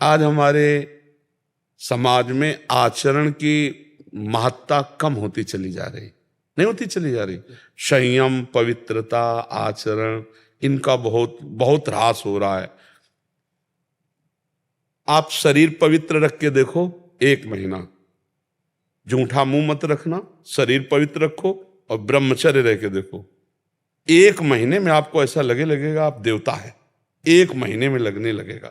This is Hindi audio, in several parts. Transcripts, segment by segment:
आज हमारे समाज में आचरण की महत्ता कम होती चली जा रही, नहीं होती चली जा रही। संयम, पवित्रता, आचरण, इनका बहुत बहुत ह्रास हो रहा है। आप शरीर पवित्र रख के देखो, 1 महीना जूठा मुंह मत रखना, शरीर पवित्र रखो और ब्रह्मचर्य रह के देखो, 1 महीने में आपको ऐसा लगेगा आप देवता है। 1 महीने में लगने लगेगा,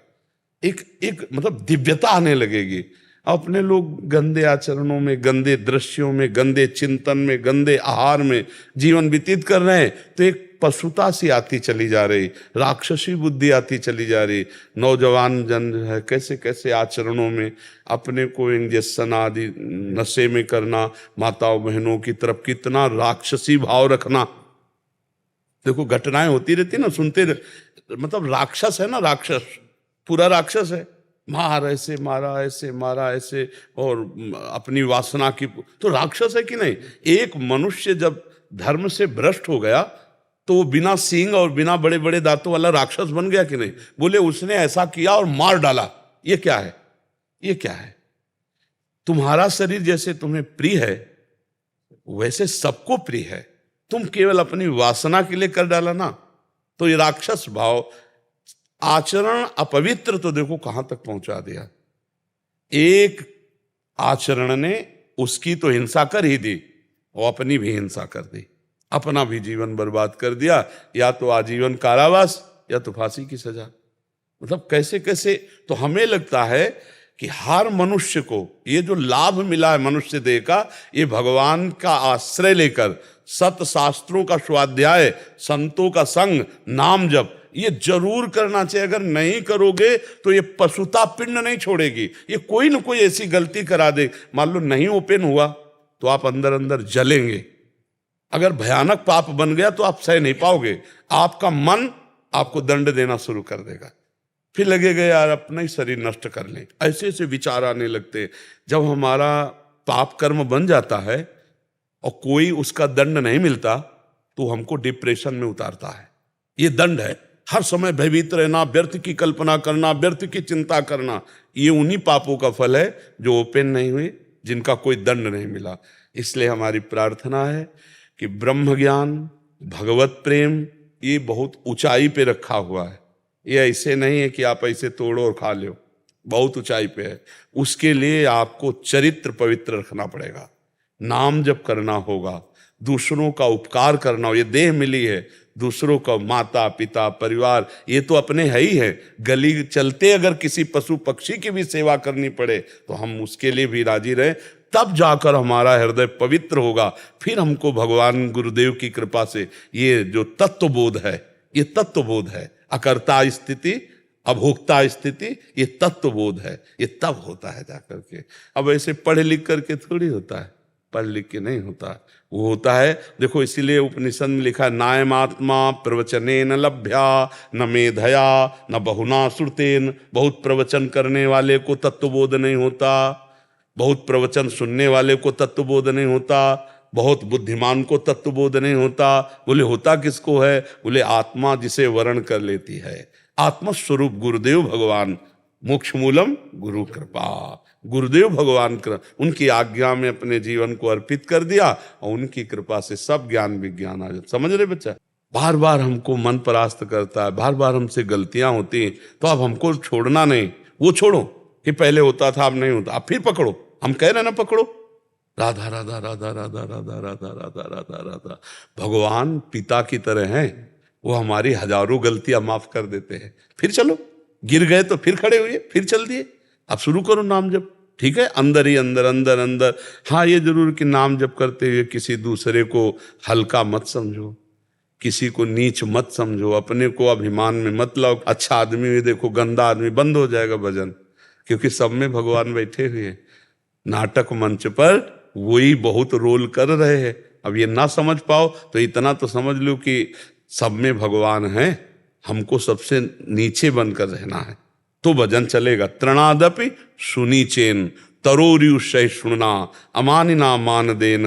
एक मतलब दिव्यता आने लगेगी। अपने लोग गंदे आचरणों में, गंदे दृश्यों में, गंदे चिंतन में, गंदे आहार में जीवन व्यतीत कर रहे हैं, तो एक पशुता सी आती चली जा रही, राक्षसी बुद्धि आती चली जा रही। नौजवान जन जो है कैसे कैसे आचरणों में अपने को इंजेक्शन आदि नशे में करना, माताओं बहनों की तरफ कितना राक्षसी भाव रखना। देखो घटनाएं होती रहती ना, सुनते मतलब राक्षस है ना, राक्षस पूरा राक्षस है। मार ऐसे मारा, ऐसे मारा, ऐसे, और अपनी वासना की, तो राक्षस है कि नहीं। एक मनुष्य जब धर्म से भ्रष्ट हो गया तो वो बिना सींग और बिना बड़े बड़े दांतों वाला राक्षस बन गया कि नहीं। बोले उसने ऐसा किया और मार डाला, ये क्या है, ये क्या है। तुम्हारा शरीर जैसे तुम्हें प्रिय है वैसे सबको प्रिय है, तुम केवल अपनी वासना के लिए कर डाला ना, तो ये राक्षस भाव। आचरण अपवित्र तो देखो कहां तक पहुंचा दिया। एक आचरण ने उसकी तो हिंसा कर ही दी और अपनी भी हिंसा कर दी, अपना भी जीवन बर्बाद कर दिया, या तो आजीवन कारावास या तो फांसी की सजा। मतलब कैसे कैसे। तो हमें लगता है कि हर मनुष्य को ये जो लाभ मिला है मनुष्य देह का, ये भगवान का आश्रय लेकर सत शास्त्रों का स्वाध्याय, संतों का संग, नाम जप, ये जरूर करना चाहिए। अगर नहीं करोगे तो ये पशुता पिंड नहीं छोड़ेगी, ये कोई ना कोई ऐसी गलती करा दे। मान लो नहीं ओपन हुआ तो आप अंदर अंदर जलेंगे। अगर भयानक पाप बन गया तो आप सह नहीं पाओगे, आपका मन आपको दंड देना शुरू कर देगा। फिर लगेगा यार अपना ही शरीर नष्ट कर लें, ऐसे ऐसे विचार आने लगते। जब हमारा पाप कर्म बन जाता है और कोई उसका दंड नहीं मिलता तो हमको डिप्रेशन में उतारता है। ये दंड है, हर समय भयभीत रहना, व्यर्थ की कल्पना करना, व्यर्थ की चिंता करना, ये उन्हीं पापों का फल है जो ओपन नहीं हुए, जिनका कोई दंड नहीं मिला। इसलिए हमारी प्रार्थना है कि ब्रह्म ज्ञान, भगवत प्रेम, ये बहुत ऊंचाई पे रखा हुआ है। ये ऐसे नहीं है कि आप ऐसे तोड़ो और खा लो, बहुत ऊंचाई पे है। उसके लिए आपको चरित्र पवित्र रखना पड़ेगा, नाम जप करना होगा, दूसरों का उपकार करना हो। ये देह मिली है, दूसरों का माता पिता परिवार ये तो अपने है ही है। गली चलते अगर किसी पशु पक्षी की भी सेवा करनी पड़े तो हम उसके लिए भी राजी रहे, तब जाकर हमारा हृदय पवित्र होगा। फिर हमको भगवान गुरुदेव की कृपा से ये जो तत्वबोध है, ये तत्वबोध है, अकर्ता स्थिति अभोक्ता स्थिति, ये तत्वबोध है, ये तब होता है जाकर के। अब ऐसे पढ़ लिख करके थोड़ी होता है, पढ़ लिख के नहीं होता, वो होता है। देखो इसीलिए उपनिषद में लिखा है, नायमात्मा प्रवचने न लभ्या न मेधया न बहुना श्रुतेन। बहुत प्रवचन करने वाले को तत्वबोध नहीं होता, बहुत प्रवचन सुनने वाले को तत्वबोध नहीं होता, बहुत बुद्धिमान को तत्वबोध नहीं होता। बोले होता किसको है? बोले आत्मा जिसे वर्ण कर लेती है, आत्मस्वरूप गुरुदेव भगवान। मोक्ष मूलम गुरु कृपा, गुरुदेव भगवान उनकी आज्ञा में अपने जीवन को अर्पित कर दिया और उनकी कृपा से सब ज्ञान विज्ञान आ जाता। समझ रहे बच्चा? बार बार हमको मन परास्त करता है, बार बार हमसे गलतियां होती हैं, तो अब हमको छोड़ना नहीं। वो छोड़ो कि पहले होता था अब नहीं होता, अब फिर पकड़ो। हम कह रहे ना पकड़ो, राधा राधा राधा राधा राधा राधा राधा राधा राधा। भगवान पिता की तरह हैं, वो हमारी हजारों गलतियां माफ कर देते हैं। फिर चलो, गिर गए तो फिर खड़े हुए, फिर चल दिए, अब शुरू करो नाम जप। ठीक है, अंदर ही अंदर अंदर अंदर। हाँ ये जरूर कि नाम जप करते हुए किसी दूसरे को हल्का मत समझो, किसी को नीच मत समझो, अपने को अभिमान में मत लाओ। अच्छा आदमी भी देखो गंदा आदमी, बंद हो जाएगा भजन, क्योंकि सब में भगवान बैठे हुए हैं। नाटक मंच पर वही बहुत रोल कर रहे हैं। अब ये ना समझ पाओ तो इतना तो समझ लो कि सब में भगवान है, हमको सबसे नीचे बनकर रहना है तो भजन चलेगा। तृणादपि सुनीचेन तरोरियु सहिष्णुना अमानिना मान देन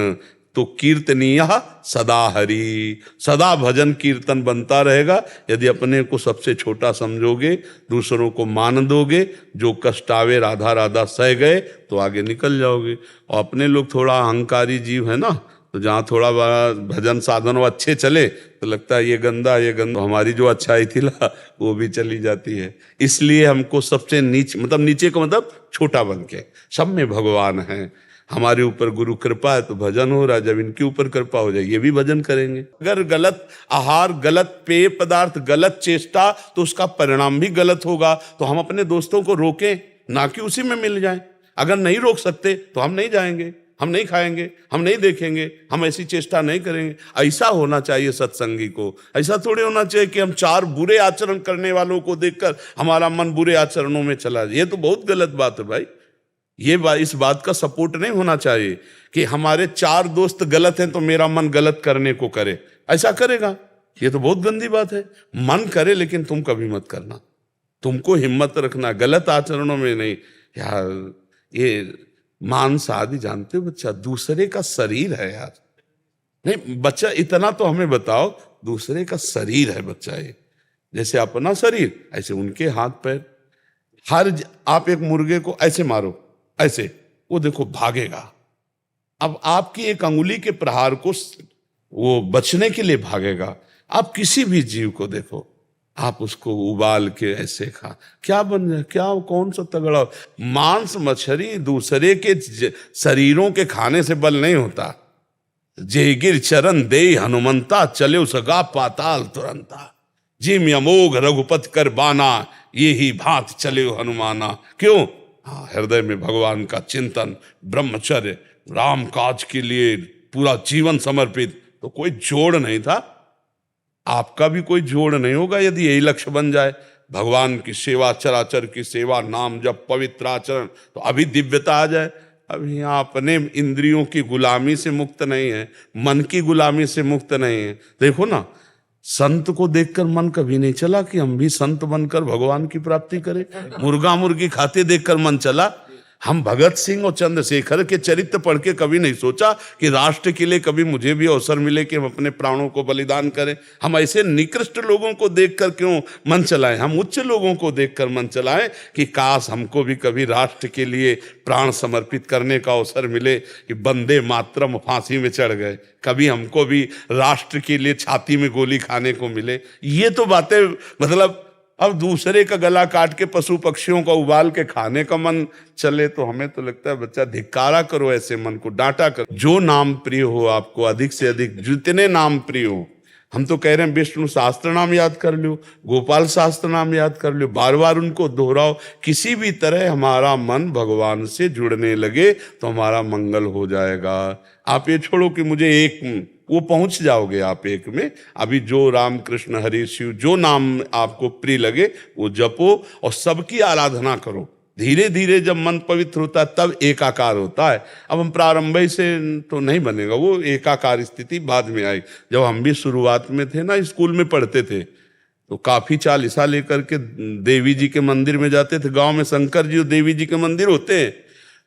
तो कीर्तनीय सदा हरि, सदा भजन कीर्तन बनता रहेगा। यदि अपने को सबसे छोटा समझोगे, दूसरों को मान दोगे, जो कष्ट आवे राधा राधा सह गए, तो आगे निकल जाओगे। और अपने लोग थोड़ा अहंकारी जीव है ना, तो जहाँ थोड़ा बड़ा भजन साधन अच्छे चले तो लगता है ये गंदा ये गंदा, हमारी जो अच्छाई थी ला वो भी चली जाती है। इसलिए हमको सबसे नीचे, मतलब नीचे को मतलब छोटा बन के, सब में भगवान है। हमारे ऊपर गुरु कृपा है तो भजन हो रहा है, जब इनके ऊपर कृपा हो जाए ये भी भजन करेंगे। अगर गलत आहार, गलत पेय पदार्थ, गलत चेष्टा, तो उसका परिणाम भी गलत होगा। तो हम अपने दोस्तों को रोकें, ना कि उसी में मिल जाएं। अगर नहीं रोक सकते तो हम नहीं जाएंगे, हम नहीं खाएंगे, हम नहीं देखेंगे, हम ऐसी चेष्टा नहीं करेंगे। ऐसा होना चाहिए सत्संगी को। ऐसा थोड़े होना चाहिए कि हम चार बुरे आचरण करने वालों को देखकर हमारा मन बुरे आचरणों में चला जाए। ये तो बहुत गलत बात है भाई। ये बात, इस बात का सपोर्ट नहीं होना चाहिए कि हमारे चार दोस्त गलत हैं तो मेरा मन गलत करने को करे। ऐसा करेगा, ये तो बहुत गंदी बात है। मन करे लेकिन तुम कभी मत करना। तुमको हिम्मत रखना, गलत आचरणों में नहीं। यार ये मांस आदि जानते हो बच्चा, दूसरे का शरीर है यार। नहीं बच्चा, इतना तो हमें बताओ, दूसरे का शरीर है बच्चा। ये जैसे अपना शरीर ऐसे उनके हाथ पैर। आप एक मुर्गे को ऐसे मारो, ऐसे, वो देखो भागेगा। अब आपकी एक अंगुली के प्रहार को वो बचने के लिए भागेगा। आप किसी भी जीव को देखो, आप उसको उबाल के ऐसे खा, क्या बन जाए, क्या कौन सा तगड़ा। मांस मछली दूसरे के शरीरों के खाने से बल नहीं होता। जेगिर चरण दे हनुमंता, चले उसगा पाताल तुरंता। जिम अमोघ रघुपति कर बाना, ये ही भांत चले हनुमाना। क्यों? हाँ, हृदय में भगवान का चिंतन, ब्रह्मचर्य, राम काज के लिए पूरा जीवन समर्पित। तो कोई जोड़ नहीं था, आपका भी कोई जोड़ नहीं होगा यदि यही लक्ष्य बन जाए। भगवान की सेवा, चराचर की सेवा, नाम जब, पवित्र आचरण, तो अभी दिव्यता आ जाए। अभी यहाँ अपने इंद्रियों की गुलामी से मुक्त नहीं है, मन की गुलामी से मुक्त नहीं है। देखो ना, संत को देखकर मन कभी नहीं चला कि हम भी संत बनकर भगवान की प्राप्ति करें। मुर्गा मुर्गी खाते देखकर मन चला। हम भगत सिंह और चंद्रशेखर के चरित्र पढ़ के कभी नहीं सोचा कि राष्ट्र के लिए कभी मुझे भी अवसर मिले कि हम अपने प्राणों को बलिदान करें। हम ऐसे निकृष्ट लोगों को देखकर क्यों मन चलाएं? हम उच्च लोगों को देखकर मन चलाएं कि काश हमको भी कभी राष्ट्र के लिए प्राण समर्पित करने का अवसर मिले कि वंदे मातरम फांसी में चढ़ गए, कभी हमको भी राष्ट्र के लिए छाती में गोली खाने को मिले। ये तो बातें, मतलब अब दूसरे का गला काट के पशु पक्षियों का उबाल के खाने का मन चले तो हमें तो लगता है बच्चा धिक्कारा करो, ऐसे मन को डांटा करो। जो नाम प्रिय हो आपको, अधिक से अधिक जितने नाम प्रिय हो। हम तो कह रहे हैं विष्णु शास्त्र नाम याद कर लो, गोपाल शास्त्र नाम याद कर लो, बार बार उनको दोहराओ। किसी भी तरह हमारा मन भगवान से जुड़ने लगे तो हमारा मंगल हो जाएगा। आप ये छोड़ो कि मुझे एक, वो पहुंच जाओगे आप एक में। अभी जो राम कृष्ण हरि शिव, जो नाम आपको प्रिय लगे वो जपो और सबकी आराधना करो। धीरे धीरे जब मन पवित्र होता है तब एकाकार होता है। अब हम प्रारंभ से तो नहीं बनेगा, वो एकाकार स्थिति बाद में आई। जब हम भी शुरुआत में थे ना, स्कूल में पढ़ते थे, तो काफी चालीसा लेकर के देवी जी के मंदिर में जाते थे। गांव में शंकर जी और देवी जी के मंदिर होते हैं,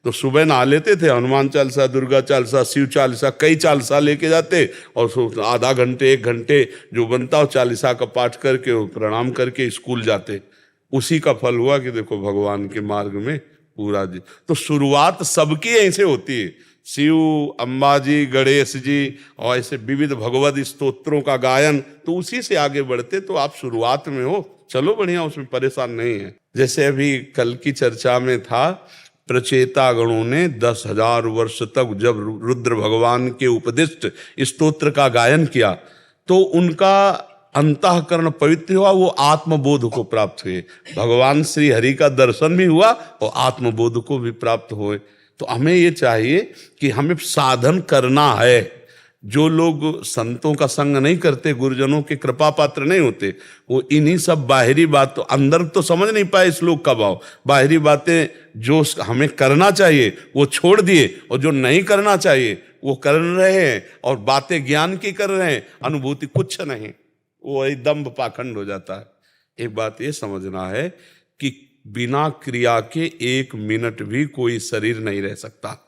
तो सुबह नहा लेते थे, हनुमान चालीसा, दुर्गा चालीसा, शिव चालीसा, कई चालीसा लेके जाते और आधा घंटे एक घंटे जो बनता हो चालीसा का पाठ करके प्रणाम करके स्कूल जाते। उसी का फल हुआ कि देखो भगवान के मार्ग में पूरा जी। तो शुरुआत सबकी ऐसे होती है, शिव, अंबाजी, गणेश जी और ऐसे विविध भगवत स्तोत्रों का गायन, तो उसी से आगे बढ़ते। तो आप शुरुआत में हो, चलो बढ़िया, उसमें परेशान नहीं है। जैसे अभी कल की चर्चा में था, प्रचेता गणों ने 10,000 वर्ष तक जब रुद्र भगवान के उपदिष्ट स्तोत्र का गायन किया तो उनका अंतःकरण पवित्र हुआ, वो आत्मबोध को प्राप्त हुए। भगवान श्री हरि का दर्शन भी हुआ और आत्मबोध को भी प्राप्त हुए। तो हमें ये चाहिए कि हमें साधन करना है। जो लोग संतों का संग नहीं करते, गुरुजनों के कृपा पात्र नहीं होते, वो इन्हीं सब बाहरी बातों, अंदर तो समझ नहीं पाए श्लोक का भाव, बाहरी बातें जो हमें करना चाहिए वो छोड़ दिए और जो नहीं करना चाहिए वो कर रहे हैं, और बातें ज्ञान की कर रहे हैं, अनुभूति कुछ नहीं, वो एकदम पाखंड हो जाता है। एक बात ये समझना है कि बिना क्रिया के 1 मिनट भी कोई शरीर नहीं रह सकता।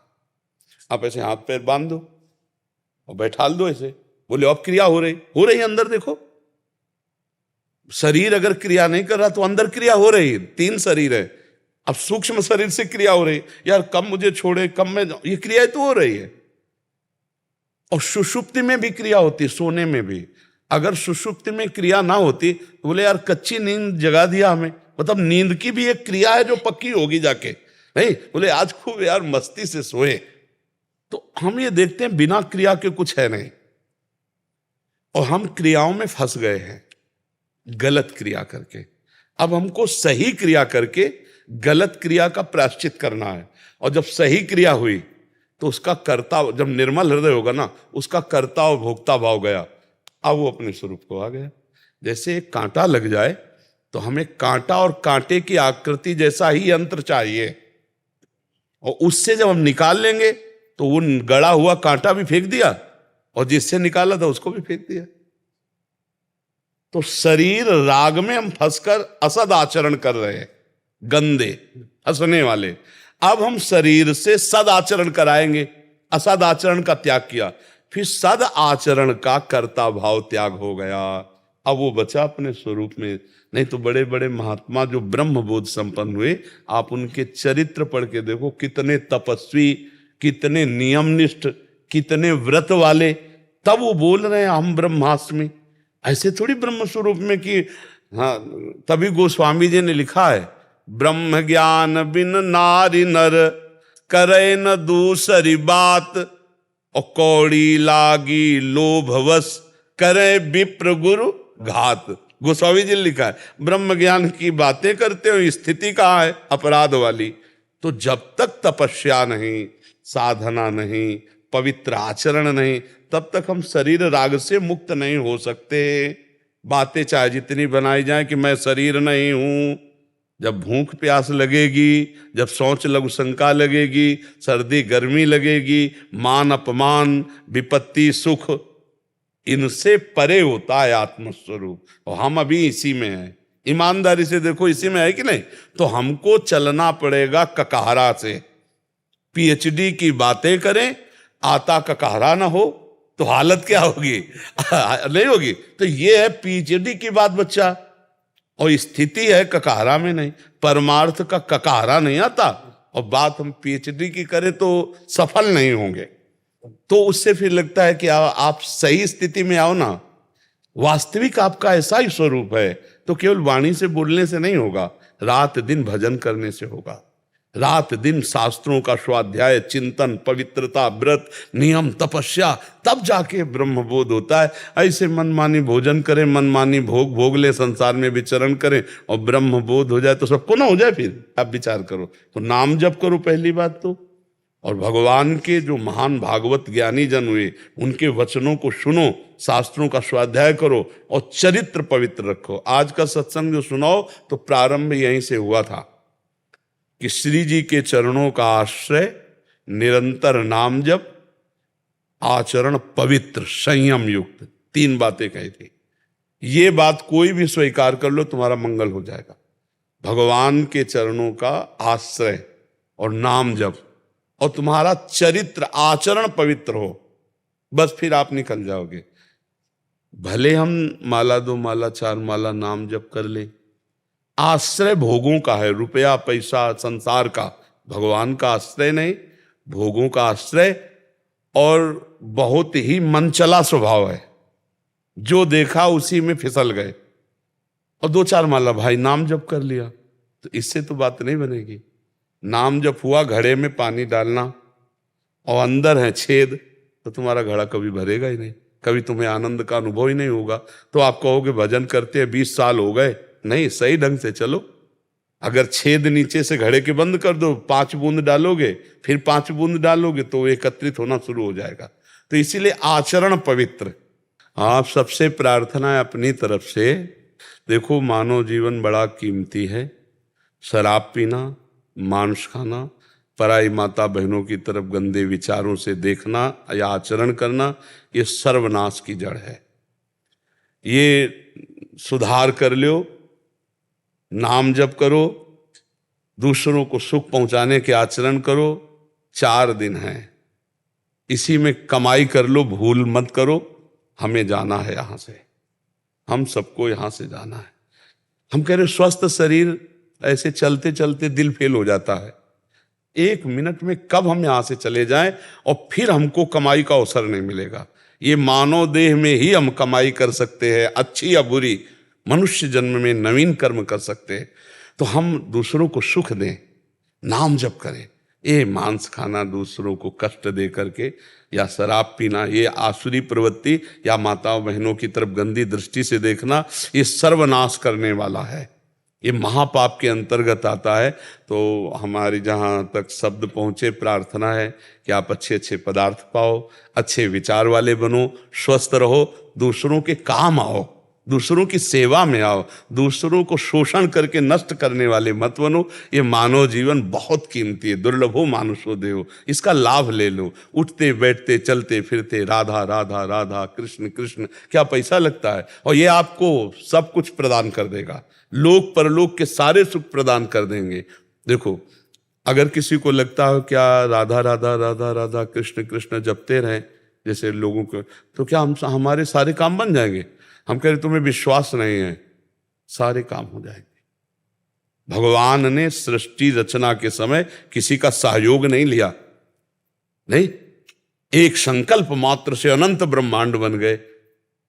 आप ऐसे हाथ पैर बांध दो, और बैठाल दो ऐसे। बोले अब क्रिया हो रही है, अंदर देखो। शरीर अगर क्रिया नहीं कर रहा तो अंदर क्रिया हो रही है। 3 शरीर है, अब सूक्ष्म शरीर से क्रिया हो रही, यार कब मुझे छोड़े, कब मैं जाऊं, ये क्रिया तो हो रही है। और सुषुप्ति में भी क्रिया होती है, सोने में भी। अगर सुषुप्ति में क्रिया ना होती तो बोले यार कच्ची नींद जगा दिया हमें, मतलब नींद की भी एक क्रिया है जो पक्की होगी जाके। नहीं बोले आज खूब यार मस्ती से सोए, तो हम ये देखते हैं बिना क्रिया के कुछ है नहीं। और हम क्रियाओं में फंस गए हैं, गलत क्रिया करके। अब हमको सही क्रिया करके गलत क्रिया का प्रायश्चित करना है। और जब सही क्रिया हुई तो उसका कर्ता, जब निर्मल हृदय होगा ना, उसका कर्ता और भोक्ता भाव गया, अब वो अपने स्वरूप को आ गया। जैसे एक कांटा लग जाए तो हमें कांटा और कांटे की आकृति जैसा ही यंत्र चाहिए, और उससे जब हम निकाल लेंगे तो वो गड़ा हुआ कांटा भी फेंक दिया और जिससे निकाला था उसको भी फेंक दिया। तो शरीर राग में हम फंसकर असद आचरण कर रहे हैं, गंदे हंसने वाले। अब हम शरीर से सद आचरण कराएंगे, असद आचरण का त्याग किया, फिर सद आचरण का कर्ता भाव त्याग हो गया। अब वो बचा अपने स्वरूप में। नहीं तो बड़े बड़े महात्मा जो ब्रह्म बोध संपन्न हुए, आप उनके चरित्र पढ़ के देखो, कितने तपस्वी, कितने नियमनिष्ठ, कितने व्रत वाले, तब वो बोल रहे हैं हम ब्रह्मास्मि। ऐसे थोड़ी ब्रह्म स्वरूप में कि हाँ। तभी गोस्वामी जी ने लिखा है, ब्रह्म ज्ञान बिन नारी नर करे न दूसरी बात, और कौड़ी लागी लोभवश करे विप्र गुरु घात। गोस्वामी जी ने लिखा है ब्रह्म ज्ञान की बातें करते हो, स्थिति कहाँ है अपराध वाली। तो जब तक तपस्या नहीं, साधना नहीं, पवित्र आचरण नहीं, तब तक हम शरीर राग से मुक्त नहीं हो सकते। बातें चाहे जितनी बनाई जाए कि मैं शरीर नहीं हूं, जब भूख प्यास लगेगी, जब सोच लघु शंका लगेगी, सर्दी गर्मी लगेगी, मान अपमान, विपत्ति सुख, इनसे परे होता है आत्मस्वरूप। और हम अभी इसी में हैं। ईमानदारी से देखो, इसी में है कि नहीं? तो हमको चलना पड़ेगा ककहरा से। पीएचडी की बातें करें, आता ककहरा ना हो तो हालत क्या होगी? नहीं होगी। तो ये है पीएचडी की बात बच्चा, और स्थिति है ककहरा में नहीं। परमार्थ का ककहरा नहीं आता, और बात हम पीएचडी की करें तो सफल नहीं होंगे। तो उससे फिर लगता है कि आप सही स्थिति में आओ ना। वास्तविक आपका ऐसा ही स्वरूप है, तो केवल वाणी से बोलने से नहीं होगा, रात दिन भजन करने से होगा। रात दिन शास्त्रों का स्वाध्याय, चिंतन, पवित्रता, व्रत, नियम, तपस्या, तब जाके ब्रह्मबोध होता है। ऐसे मनमानी भोजन करें, मनमानी भोग भोग ले, संसार में विचरण करें, और ब्रह्मबोध हो जाए तो सबको ना हो जाए। फिर आप विचार करो, तो नाम जप करो पहली बात तो, और भगवान के जो महान भागवत ज्ञानी जन हुए उनके वचनों को सुनो, शास्त्रों का स्वाध्याय करो, और चरित्र पवित्र रखो। आज का सत्संग जो सुनाओ तो प्रारंभ यहीं से हुआ था कि श्री जी के चरणों का आश्रय, निरंतर नाम जप, आचरण पवित्र, संयम युक्त, 3 बातें कही थी। ये बात कोई भी स्वीकार कर लो, तुम्हारा मंगल हो जाएगा। भगवान के चरणों का आश्रय और नाम जप, और तुम्हारा चरित्र आचरण पवित्र हो, बस फिर आप निकल जाओगे। भले हम माला 2 माला 4 माला नाम जप कर ले, आश्रय भोगों का है, रुपया पैसा संसार का, भगवान का आश्रय नहीं, भोगों का आश्रय। और बहुत ही मनचला स्वभाव है, जो देखा उसी में फिसल गए। और 2-4 माला भाई नाम जप कर लिया, तो इससे तो बात नहीं बनेगी। नाम जप हुआ घड़े में पानी डालना, और अंदर है छेद, तो तुम्हारा घड़ा कभी भरेगा ही नहीं, कभी तुम्हें आनंद का अनुभव ही नहीं होगा। तो आप कहोगे भजन करते हैं 20 साल हो गए, नहीं, सही ढंग से चलो। अगर छेद नीचे से घड़े के बंद कर दो, 5 बूंद डालोगे, फिर 5 बूंद डालोगे, तो एकत्रित होना शुरू हो जाएगा। तो इसीलिए आचरण पवित्र। आप सबसे प्रार्थना है अपनी तरफ से, देखो मानव जीवन बड़ा कीमती है। शराब पीना, मांस खाना, पराई माता बहनों की तरफ गंदे विचारों से देखना या आचरण करना, ये सर्वनाश की जड़ है। ये सुधार कर लो, नाम जप करो, दूसरों को सुख पहुंचाने के आचरण करो। 4 दिन हैं, इसी में कमाई कर लो, भूल मत करो। हमें जाना है यहां से, हम सबको यहां से जाना है। हम कह रहे स्वस्थ शरीर, ऐसे चलते चलते दिल फेल हो जाता है। 1 मिनट में कब हम यहां से चले जाएं और फिर हमको कमाई का अवसर नहीं मिलेगा। ये मानव देह में ही हम कमाई कर सकते हैं, अच्छी या बुरी। मनुष्य जन्म में नवीन कर्म कर सकते हैं। तो हम दूसरों को सुख दें, नाम जप करें। ये मांस खाना, दूसरों को कष्ट दे करके, या शराब पीना, ये आसुरी प्रवृत्ति, या माताओं बहनों की तरफ गंदी दृष्टि से देखना, ये सर्वनाश करने वाला है। ये महापाप के अंतर्गत आता है। तो हमारी जहाँ तक शब्द पहुँचे, प्रार्थना है कि आप अच्छे अच्छे पदार्थ पाओ, अच्छे विचार वाले बनो, स्वस्थ रहो, दूसरों के काम आओ, दूसरों की सेवा में आओ, दूसरों को शोषण करके नष्ट करने वाले मत बनो। ये मानव जीवन बहुत कीमती है, दुर्लभो मानुषो देहो, इसका लाभ ले लो। उठते बैठते चलते फिरते राधा राधा राधा, कृष्ण कृष्ण, क्या पैसा लगता है? और ये आपको सब कुछ प्रदान कर देगा, लोक परलोक के सारे सुख प्रदान कर देंगे। देखो, अगर किसी को लगता हो क्या राधा राधा राधा राधा कृष्ण कृष्ण जपते रहें जैसे लोगों को, तो क्या हमारे सारे काम बन जाएंगे? हम कह रहे तुम्हें विश्वास नहीं है, सारे काम हो जाएंगे। भगवान ने सृष्टि रचना के समय किसी का सहयोग नहीं लिया, नहीं, एक संकल्प मात्र से अनंत ब्रह्मांड बन गए।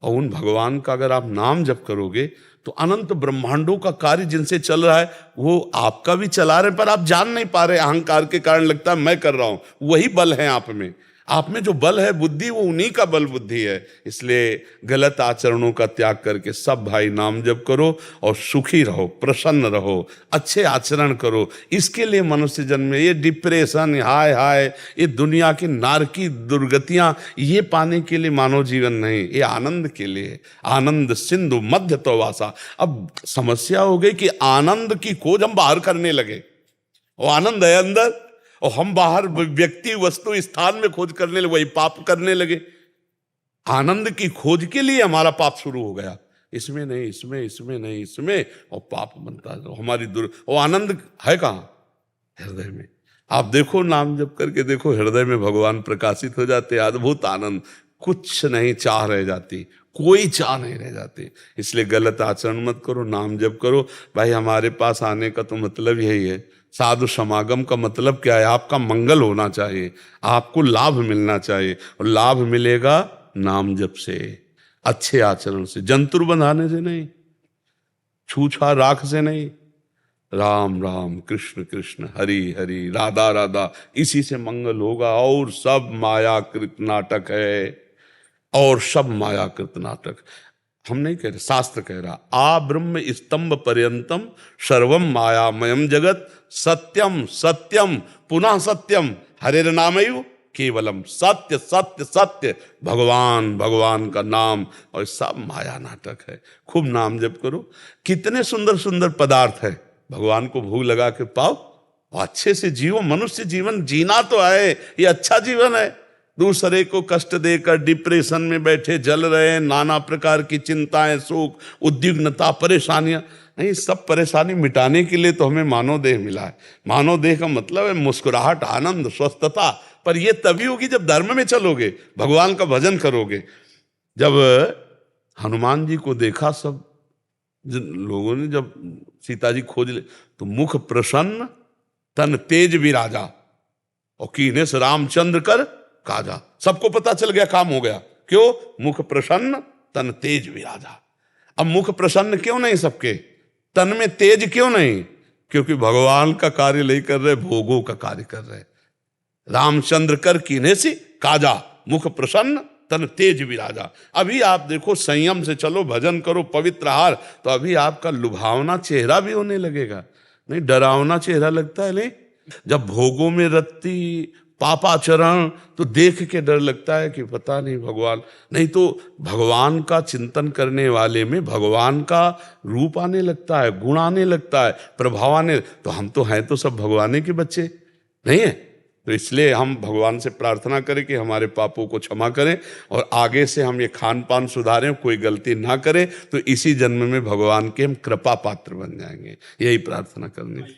और उन भगवान का अगर आप नाम जप करोगे तो अनंत ब्रह्मांडों का कार्य जिनसे चल रहा है वो आपका भी चला रहे, पर आप जान नहीं पा रहे। अहंकार के कारण लगता है मैं कर रहा हूं। वही बल है आप में, आप में जो बल है बुद्धि, वो उन्हीं का बल बुद्धि है। इसलिए गलत आचरणों का त्याग करके सब भाई नाम जप करो और सुखी रहो, प्रसन्न रहो, अच्छे आचरण करो। इसके लिए मनुष्य जन्म में ये डिप्रेशन, हाय हाय, ये दुनिया की नारकी दुर्गतियां, ये पाने के लिए मानव जीवन नहीं, ये आनंद के लिए। आनंद सिंधु मध्य तो वासा। अब समस्या हो गई कि आनंद की खोज हम बाहर करने लगे, वो आनंद है अंदर, और हम बाहर व्यक्ति वस्तु स्थान में खोज करने लगे, वही पाप करने लगे। आनंद की खोज के लिए हमारा पाप शुरू हो गया, इसमें नहीं, इसमें, इसमें नहीं, इसमें, और पाप बनता है हमारी वो आनंद है कहाँ? हृदय में। आप देखो, नाम जप करके देखो, हृदय में भगवान प्रकाशित हो जाते, अद्भुत आनंद, कुछ नहीं चाह रह जाती, कोई चाह नहीं रह जाती। इसलिए गलत आचरण मत करो, नाम जप करो। भाई हमारे पास आने का तो मतलब यही है, साधु समागम का मतलब क्या है? आपका मंगल होना चाहिए, आपको लाभ मिलना चाहिए, और लाभ मिलेगा नाम जप से, अच्छे आचरण से, जंतुर बंधाने से नहीं, छूछा राख से नहीं। राम राम कृष्ण कृष्ण हरि हरि राधा राधा, इसी से मंगल होगा। और सब मायाकृत नाटक है, और सब मायाकृत नाटक। हम नहीं कह रहे, शास्त्र कह रहा, आ ब्रह्म स्तंभ पर्यंतम सर्वम मायामयम जगत सत्यम सत्यम पुनः सत्यम हरेर नामयु केवलम। सत्य सत्य सत्य, भगवान भगवान का नाम, और सब माया नाटक है। खूब नाम जप करो। कितने सुंदर सुंदर पदार्थ है, भगवान को भूख लगा के पाओ, अच्छे से जियो। मनुष्य जीवन जीना तो है, ये अच्छा जीवन है। दूसरे को कष्ट देकर डिप्रेशन में बैठे जल रहे हैं, नाना प्रकार की चिंताएं, सुख, उद्विग्नता, परेशानियां, नहीं, सब परेशानी मिटाने के लिए तो हमें मानव देह मिला है। मानव देह का मतलब है मुस्कुराहट, आनंद, स्वस्थता। पर यह तभी होगी जब धर्म में चलोगे, भगवान का भजन करोगे। जब हनुमान जी को देखा सब लोगों ने, जब सीता जी खोज ले, तो मुख प्रसन्न तन तेज विराजा, और कीने से रामचंद्र कर काजा। सबको पता चल गया, काम हो गया। क्यों? मुख प्रसन्न तन तेज विराजा। अब मुख प्रसन्न क्यों नहीं सबके, तन में तेज क्यों नहीं? क्योंकि भगवान का कार्य नहीं कर रहे, भोगों का कार्य कर रहे। रामचंद्र कर कीने से काजा, मुख प्रसन्न तन तेज विराजा। अभी आप देखो, संयम से चलो, भजन करो, पवित्र आहार, तो अभी आपका लुभावना चेहरा भी होने लगेगा, नहीं डरावना चेहरा लगता है। नहीं, जब भोगों में रत्ती, पापाचरण, तो देख के डर लगता है कि पता नहीं भगवान, नहीं तो भगवान का चिंतन करने वाले में भगवान का रूप आने लगता है, गुण आने लगता है, प्रभाव आने। तो हम तो हैं तो सब भगवान के बच्चे नहीं है। तो इसलिए हम भगवान से प्रार्थना करें कि हमारे पापों को क्षमा करें, और आगे से हम ये खान पान सुधारें, कोई गलती ना करें, तो इसी जन्म में भगवान के हम कृपा पात्र बन जाएंगे। यही प्रार्थना करनी चाहिए।